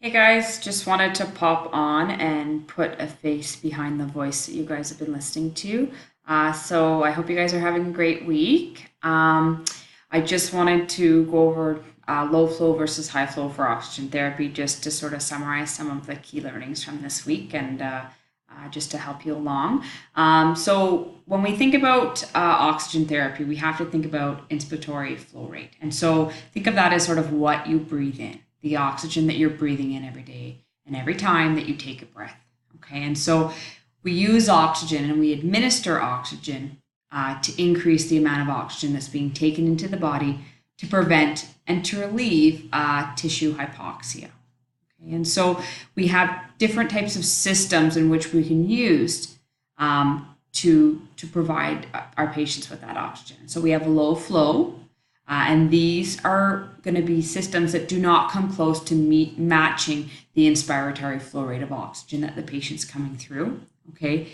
Hey guys, just wanted to pop on and put a face behind the voice that you guys have been listening to. So I hope you guys are having a great week. I just wanted to go over low flow versus high flow for oxygen therapy, just to sort of summarize some of the key learnings from this week and just to help you along. So when we think about oxygen therapy, we have to think about inspiratory flow rate. And so think of that as sort of what you breathe in, the oxygen that you're breathing in every day and every time that you take a breath. Okay, and so we use oxygen and we administer oxygen to increase the amount of oxygen that's being taken into the body to prevent and to relieve tissue hypoxia. Okay, and so we have different types of systems in which we can use to provide our patients with that oxygen. So we have low flow, and these are going to be systems that do not come close to matching the inspiratory flow rate of oxygen that the patient's coming through. Okay,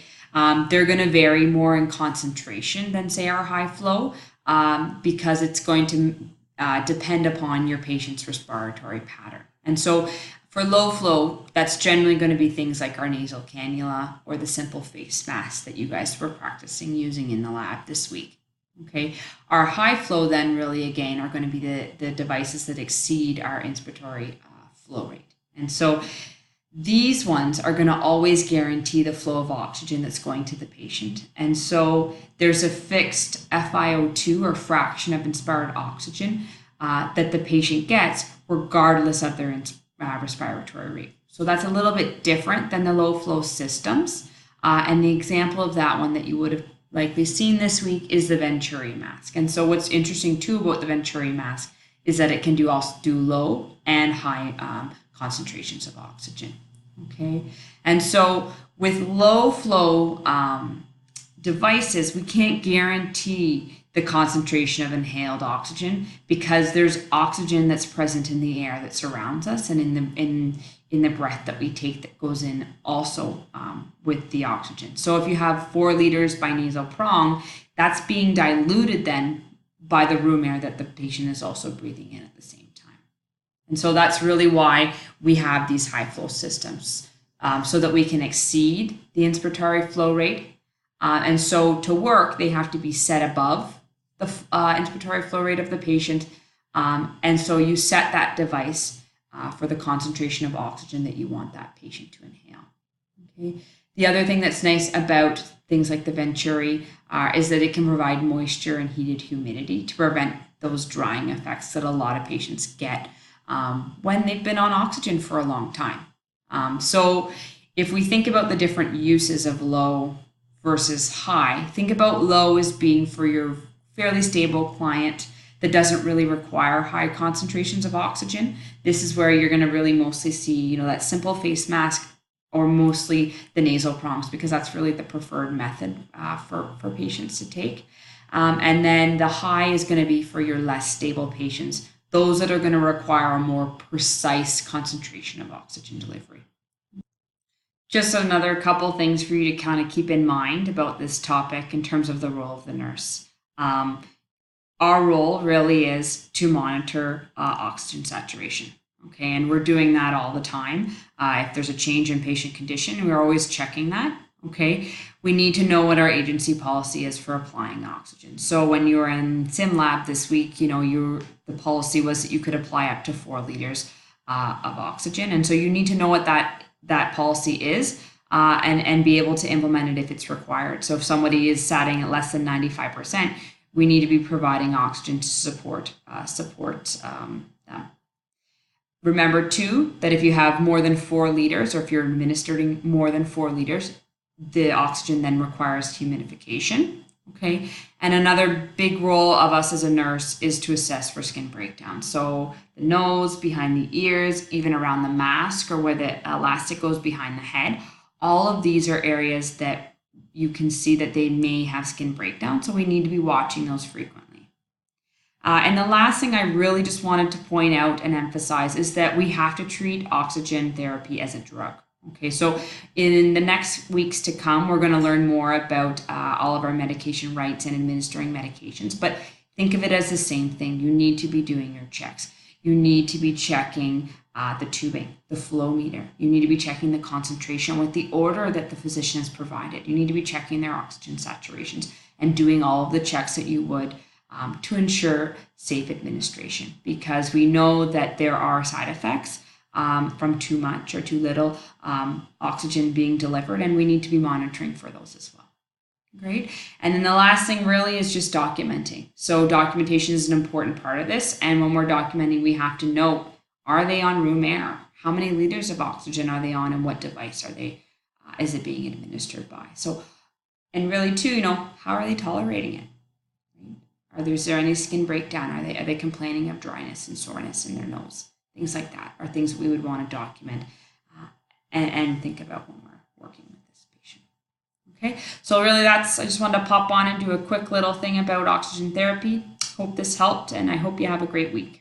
they're going to vary more in concentration than, say, our high flow, because it's going to depend upon your patient's respiratory pattern. And so for low flow, that's generally going to be things like our nasal cannula or the simple face mask that you guys were practicing using in the lab this week. Okay, our high flow then really again are going to be the devices that exceed our inspiratory flow rate. And so these ones are going to always guarantee the flow of oxygen that's going to the patient. And so there's a fixed FiO2 or fraction of inspired oxygen that the patient gets regardless of their respiratory rate. So that's a little bit different than the low flow systems. And the example of that one that you would have likely seen this week is the Venturi mask. And so what's interesting too about the Venturi mask is that it can also do low and high concentrations of oxygen. Okay, and so with low flow devices, we can't guarantee the concentration of inhaled oxygen because there's oxygen that's present in the air that surrounds us and in the breath that we take that goes in also with the oxygen. So if you have 4 liters by nasal prong, that's being diluted then by the room air that the patient is also breathing in at the same time. And so that's really why we have these high flow systems, so that we can exceed the inspiratory flow rate. And so to work, they have to be set above the inspiratory flow rate of the patient. And so you set that device for the concentration of oxygen that you want that patient to inhale. Okay. The other thing that's nice about things like the Venturi is that it can provide moisture and heated humidity to prevent those drying effects that a lot of patients get when they've been on oxygen for a long time. So if we think about the different uses of low versus high, think about low as being for your fairly stable client that doesn't really require high concentrations of oxygen. This is where you're going to really mostly see, that simple face mask or mostly the nasal prongs, because that's really the preferred method for patients to take. And then the high is going to be for your less stable patients, those that are going to require a more precise concentration of oxygen delivery. Just another couple things for you to kind of keep in mind about this topic in terms of the role of the nurse. Our role really is to monitor oxygen saturation. Okay, and we're doing that all the time. If there's a change in patient condition, we're always checking that. Okay, we need to know what our agency policy is for applying oxygen. So when you were in sim lab this week, the policy was that you could apply up to 4 liters of oxygen, and so you need to know what that policy is and be able to implement it if it's required. So if somebody is satting at less than 95%, we need to be providing oxygen to support them. Remember too that if you have more than 4 liters, or if you're administering more than 4 liters, the oxygen then requires humidification. Okay, and another big role of us as a nurse is to assess for skin breakdown. So the nose, behind the ears, even around the mask or where the elastic goes behind the head, all of these are areas that you can see that they may have skin breakdown. So we need to be watching those frequently. And the last thing I really just wanted to point out and emphasize is that we have to treat oxygen therapy as a drug. Okay, so in the next weeks to come, we're going to learn more about all of our medication rights and administering medications, but think of it as the same thing. You need to be doing your checks. You need to be checking the tubing, the flow meter. You need to be checking the concentration with the order that the physician has provided. You need to be checking their oxygen saturations and doing all of the checks that you would to ensure safe administration, because we know that there are side effects from too much or too little oxygen being delivered, and we need to be monitoring for those as well. Great. And then the last thing really is just documenting. So documentation is an important part of this. And when we're documenting, we have to note, are they on room air? How many liters of oxygen are they on, and what device are they, is it being administered by? So, and really too, how are they tolerating it? Is there any skin breakdown? Are they complaining of dryness and soreness in their nose? Things like that are things that we would want to document and think about when we're working with this patient. Okay, so really I just wanted to pop on and do a quick little thing about oxygen therapy. Hope this helped, and I hope you have a great week.